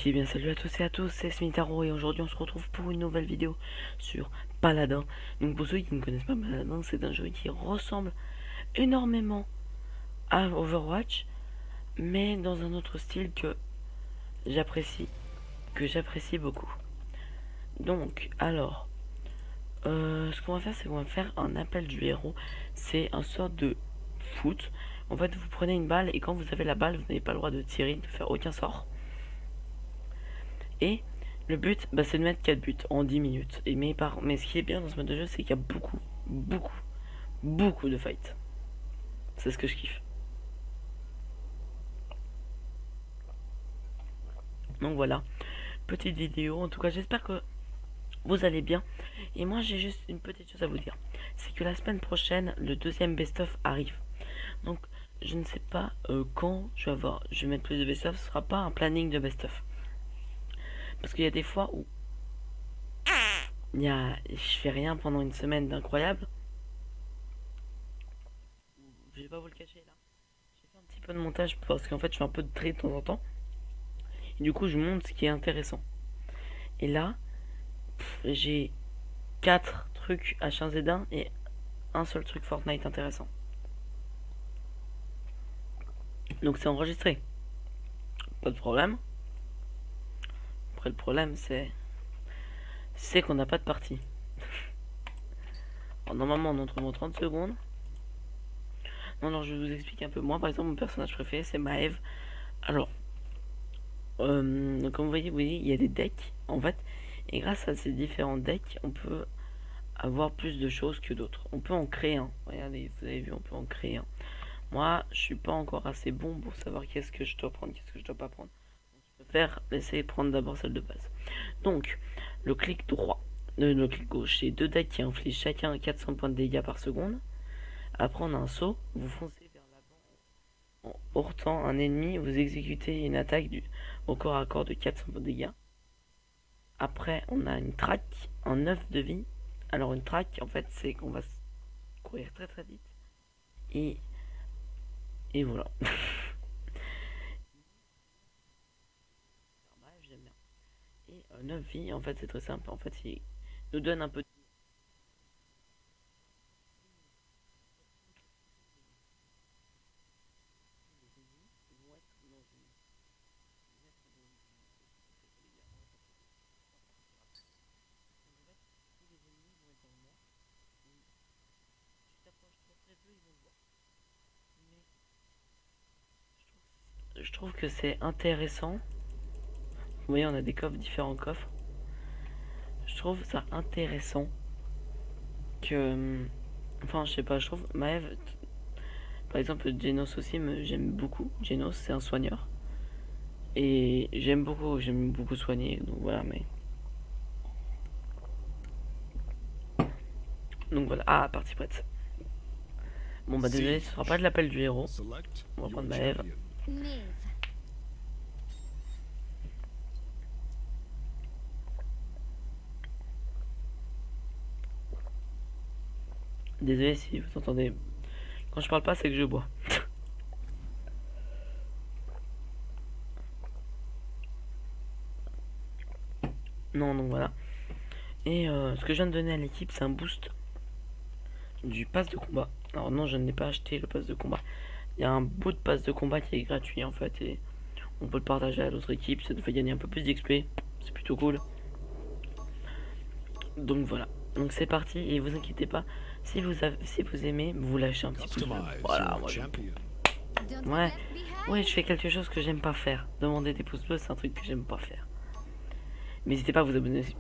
Ok, bien salut à tous et à tous, c'est Smitharo et aujourd'hui on se retrouve pour une nouvelle vidéo sur Paladin. Donc pour ceux qui ne connaissent pas Paladin, c'est un jeu qui ressemble énormément à Overwatch, mais dans un autre style j'apprécie, que j'apprécie beaucoup. Donc, alors, ce qu'on va faire, c'est qu'on va faire un appel du héros. C'est un sort de foot. En fait, vous prenez une balle et quand vous avez la balle, vous n'avez pas le droit de tirer, de faire aucun sort. Et le but, c'est de mettre 4 buts en 10 minutes. Mais ce qui est bien dans ce mode de jeu, c'est qu'il y a beaucoup de fights. C'est ce que je kiffe. Donc voilà, petite vidéo. En tout cas, j'espère que vous allez bien. Et moi, j'ai juste une petite chose à vous dire. C'est que la semaine prochaine, le deuxième best-of arrive. Donc, je ne sais pas quand je vais mettre plus de best-of. Ce sera pas un planning de best-of. Parce qu'il y a des fois où je fais rien pendant une semaine d'incroyable. Je vais pas vous le cacher là. J'ai fait un petit peu de montage parce qu'en fait je fais un peu de tri de temps en temps. Et du coup je montre ce qui est intéressant. Et là, j'ai 4 trucs H1Z1 et un seul truc Fortnite intéressant. Donc c'est enregistré. Pas de problème. Après le problème c'est qu'on n'a pas de partie. Alors, normalement on entre dans 30 secondes. Non, je vais vous expliquer un peu. Moi par exemple mon personnage préféré c'est Maeve. Alors comme vous voyez, il y a des decks en fait, et grâce à ces différents decks, on peut avoir plus de choses que d'autres. On peut en créer un. Regardez, vous avez vu, on peut en créer un. Moi, je suis pas encore assez bon pour savoir qu'est-ce que je dois prendre, qu'est-ce que je dois pas prendre. Je préfère laisser prendre d'abord celle de base. Donc, le clic droit, le clic gauche, c'est deux decks qui infligent chacun 400 points de dégâts par seconde. Après, on a un saut, vous foncez vers l'avant en heurtant un ennemi, vous exécutez une attaque au corps à corps de 400 points de dégâts. Après, on a une track, un 9 de vie. Alors, une track, en fait, c'est qu'on va courir très vite. Et voilà. Bref, j'aime bien. Et 9 vies, en fait, c'est très simple. En fait, il nous donne un peu de... Je trouve que c'est intéressant. Vous voyez, on a des coffres, différents coffres. Je trouve ça intéressant que... Enfin, je sais pas, je trouve Maeve... Par exemple, Genos aussi, j'aime beaucoup. Genos, c'est un soigneur. Et j'aime beaucoup soigner. Donc voilà, mais... Donc voilà, partie prête. Bon désolé, ce sera pas de l'appel du héros. On va prendre Maeve. Désolé si vous entendez. Quand je parle pas, c'est que je bois. Non, donc voilà. Et ce que je viens de donner à l'équipe, c'est un boost du pass de combat. Alors non, je n'ai pas acheté le pass de combat. Il y a un bout de pass de combat qui est gratuit en fait. Et on peut le partager à l'autre équipe. Ça nous fait gagner un peu plus d'XP. C'est plutôt cool. Donc voilà. Donc c'est parti. Et vous inquiétez pas. Si vous aimez, vous lâchez un petit pouce bleu. Voilà, moi je... Ouais, je fais quelque chose que j'aime pas faire. Demander des pouces bleus, c'est un truc que j'aime pas faire. Mais n'hésitez pas à vous abonner aussi.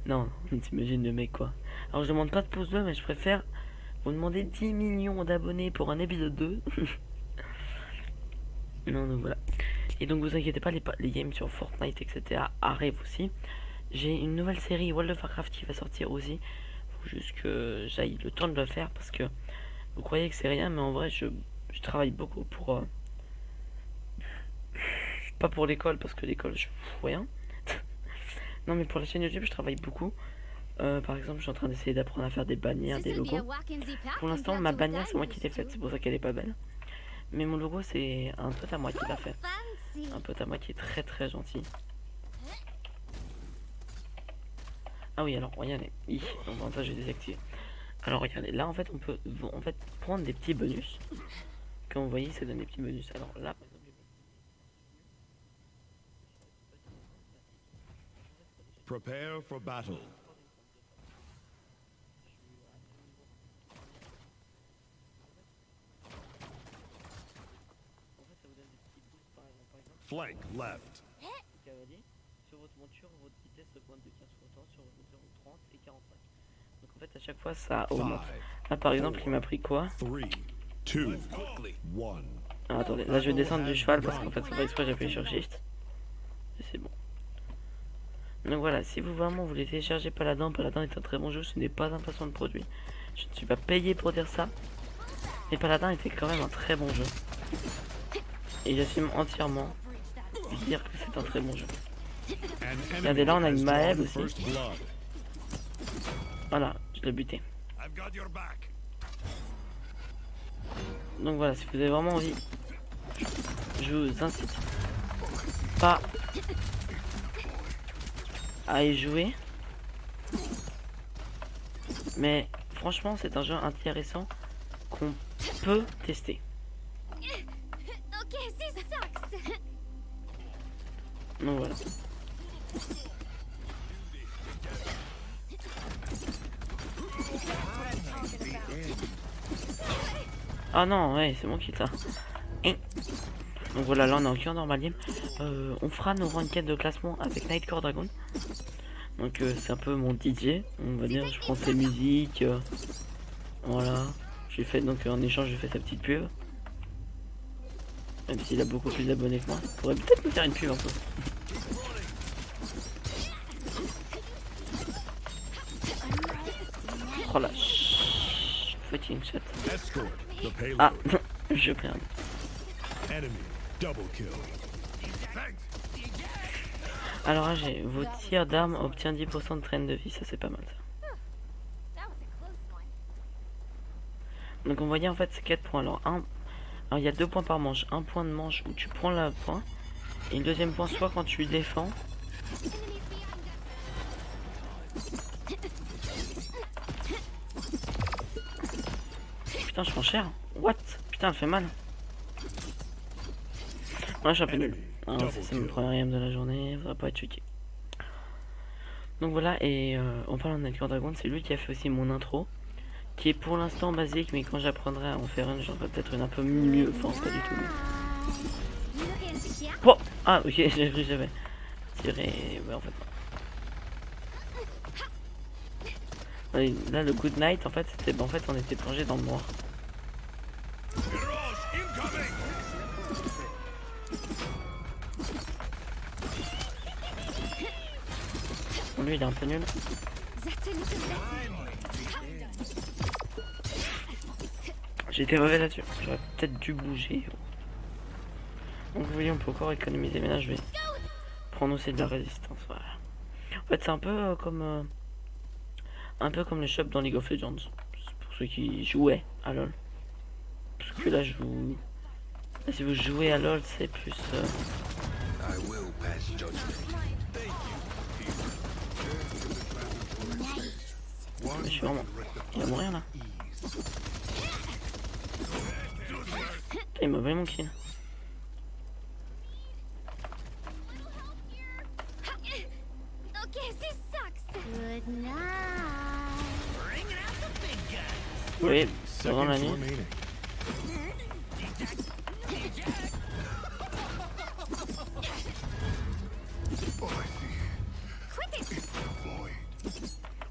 Non, t'imagines le mec quoi. Alors je demande pas de pouces bleus, mais je préfère vous demander 10 millions d'abonnés pour un épisode 2. Non, donc voilà. Et donc vous inquiétez pas, les games sur Fortnite, etc. arrivent aussi. J'ai une nouvelle série World of Warcraft qui va sortir aussi. Faut juste que j'aille le temps de le faire parce que vous croyez que c'est rien, mais en vrai je travaille beaucoup pour... Pas pour l'école parce que l'école je fous rien. Non mais pour la chaîne YouTube je travaille beaucoup. Par exemple je suis en train d'essayer d'apprendre à faire des bannières, des logos. Pour l'instant ma bannière c'est moi qui l'ai faite, c'est pour ça qu'elle est pas belle. Mais mon logo c'est un pote à moi qui l'a fait. Un pote à moi qui est très gentil. Ah oui, alors regardez, bon, ça j'ai désactivé. Alors regardez, là en fait on peut prendre des petits bonus. Comme vous voyez, ça donne des petits bonus. Alors là, par exemple, Prepare for battle. Flank left. cavalier, sur votre monture, votre vitesse augmente de 15%, sur votre monture 30 et 45. Donc en fait à chaque fois ça augmente. Là par exemple il m'a pris quoi? 3, 2, 1. Ah, attendez, là je vais descendre du cheval parce qu'en fait c'est pas exprès, j'ai appuyé sur Shift. Et c'est bon. Donc voilà, si vous vraiment voulez télécharger Paladin, Paladin est un très bon jeu, ce n'est pas un placement de produit. Je ne suis pas payé pour dire ça. Mais Paladin était quand même un très bon jeu. Et j'assume entièrement de dire que c'est un très bon jeu. Regardez, là on a une Maëv aussi. Voilà, je l'ai buté. Donc voilà, si vous avez vraiment envie, je vous incite pas à y jouer. Mais franchement, c'est un jeu intéressant qu'on peut tester. Donc voilà. Ah non, ouais, c'est bon qui ça. Donc voilà, là on est en cœur normal game. On fera nos ranked de classement avec Nightcore Dragon. Donc c'est un peu mon DJ, on va dire. Je prends ses musiques. Voilà. J'ai fait donc en échange, j'ai fait sa petite pub. Même s'il a beaucoup plus d'abonnés que moi. Il pourrait peut-être me faire une pub un peu. Oh la fucking shit. Ah, je perds. Alors là, j'ai vos tirs d'armes obtient 10% de train de vie, ça c'est pas mal ça. Donc on voyait en fait c'est 4 points. Alors il y a 2 points par manche. Un point de manche où tu prends la point. Et le deuxième point soit quand tu défends. Putain je prends cher. What? Putain elle fait mal. Ouais je suis un peu nul. C'est mon premier game de la journée, ça va pas être tricky. Donc voilà, et en parlant de Nightcore Dragon, c'est lui qui a fait aussi mon intro. Qui est pour l'instant basique, mais quand j'apprendrai à en faire une, j'en ferai peut-être une un peu mieux. Enfin, pas du tout. Bon, ah ok, j'ai cru que j'avais tiré. Ouais, en fait, non. Là, le Good Night, en fait, c'était. En fait, on était plongé dans le noir. Bon, lui, il est un peu nul. J'ai été mauvais là-dessus. J'aurais peut-être dû bouger. Donc vous voyez, on peut encore économiser. Mais là, je vais prendre aussi de la résistance. Voilà. En fait, c'est un peu comme le shop dans League of Legends. Pour ceux qui jouaient à LoL. Parce que là, si vous jouez à LoL, c'est plus. Je suis vraiment. Il va mourir là. Il m'a volé mon kill. Oui, pendant la nuit.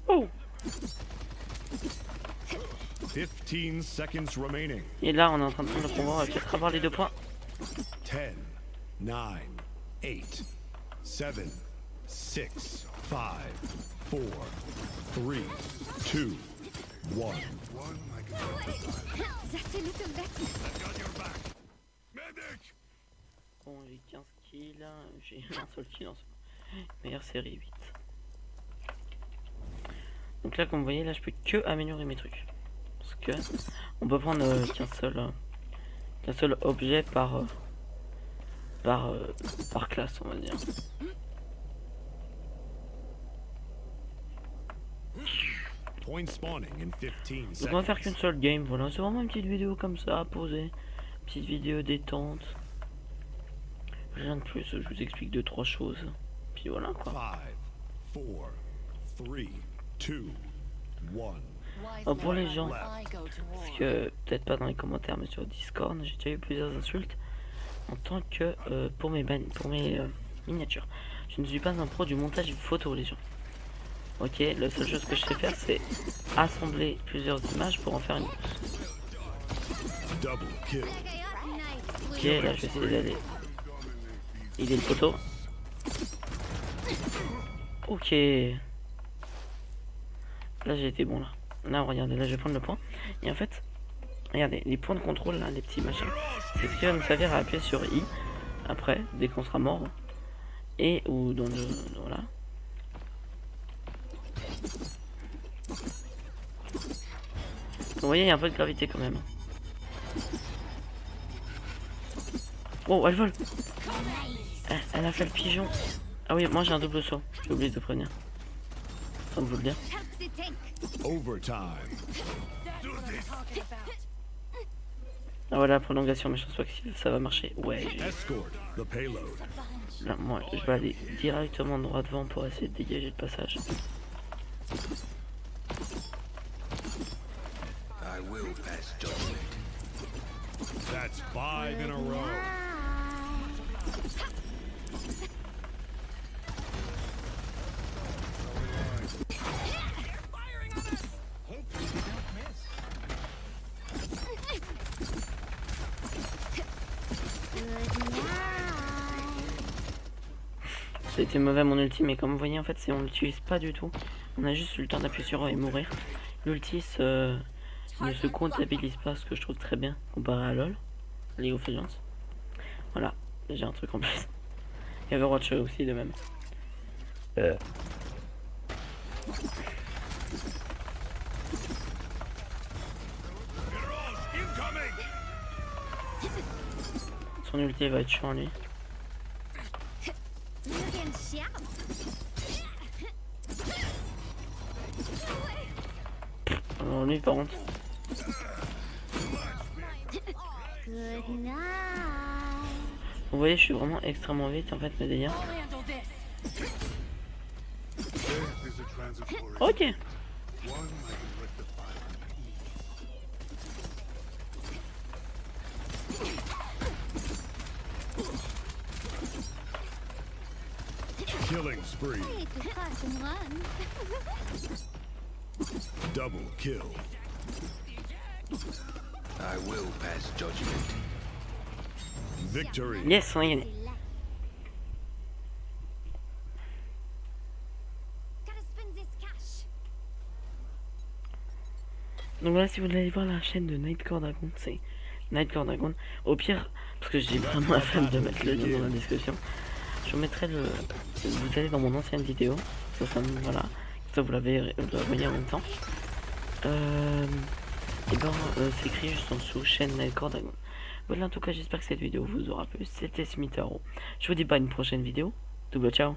Oh! 15 seconds remaining. Et là, on est en train de prendre le combat, on va peut-être avoir les 2 points. 10, 9, 8, 7, 6, 5, 4, 3, 2, 1. Bon, j'ai 15 kills, j'ai un seul kill en ce moment. Meilleure série 8. Donc là, comme vous voyez, là, je peux que améliorer mes trucs. Parce que on peut prendre qu'un seul objet par classe, on va dire. Point spawning in 15 Donc on va faire seconds. qu'une seule game, voilà, c'est vraiment une petite vidéo comme ça à poser, petite vidéo détente, rien de plus, je vous explique 2-3 choses, puis voilà quoi. 5, 4, 3, 2, 1. Alors, pour les gens, parce que peut-être pas dans les commentaires mais sur Discord, j'ai déjà eu plusieurs insultes en tant que pour mes miniatures. Je ne suis pas un pro du montage photo les gens. Ok, la seule chose que je sais faire c'est assembler plusieurs images pour en faire une grosse. Double kill. Ok, là je vais essayer d'aller. Il est le poteau. Ok. Là j'ai été bon là. Là regardez, là je vais prendre le point. Et en fait, regardez, les points de contrôle là, les petits machins. C'est ce qui va nous servir à appuyer sur I. Après, dès qu'on sera mort. Et ou dans le. Voilà. Vous voyez, il y a un peu de gravité quand même. Oh, elle vole. Elle a fait le pigeon. Ah oui, moi j'ai un double saut. J'ai oublié de prévenir. Sans vous le dire. Overtime. Ah voilà, prolongation, mais je pense pas que ça va marcher. Ouais, Escort the payload. là, moi je vais aller directement droit devant pour essayer de dégager le passage. I will pass judgment. That's 5 in a row. Ça a été mauvais mon ulti, mais comme vous voyez en fait on l'utilise pas du tout. On a juste eu le temps d'appuyer sur et mourir. L'ulti ne se comptabilise pas, ce que je trouve très bien comparé à LoL, League of Legends. Voilà, j'ai un truc en plus. Et Overwatch aussi de même. Incoming. Son ulti va être chiant lui. Alors lui par contre. Vous voyez, je suis vraiment extrêmement vite en fait le délire. Ok. Killing spree. Double kill. I will pass judgment. Victory. Yes, on a gagné. Donc voilà, si vous voulez aller voir la chaîne de Nightcore Dragon, c'est Nightcore Dragon. Au pire, parce que j'ai vraiment la flemme de mettre le lien dans la description, je vous mettrai le. Vous allez dans mon ancienne vidéo, voilà, ça vous l'avez voyez en même temps. Et ben, c'est écrit juste en dessous, chaîne Nightcore Dragon. Voilà, en tout cas, j'espère que cette vidéo vous aura plu. C'était Smithero. Je vous dis pas à une prochaine vidéo. Double ciao.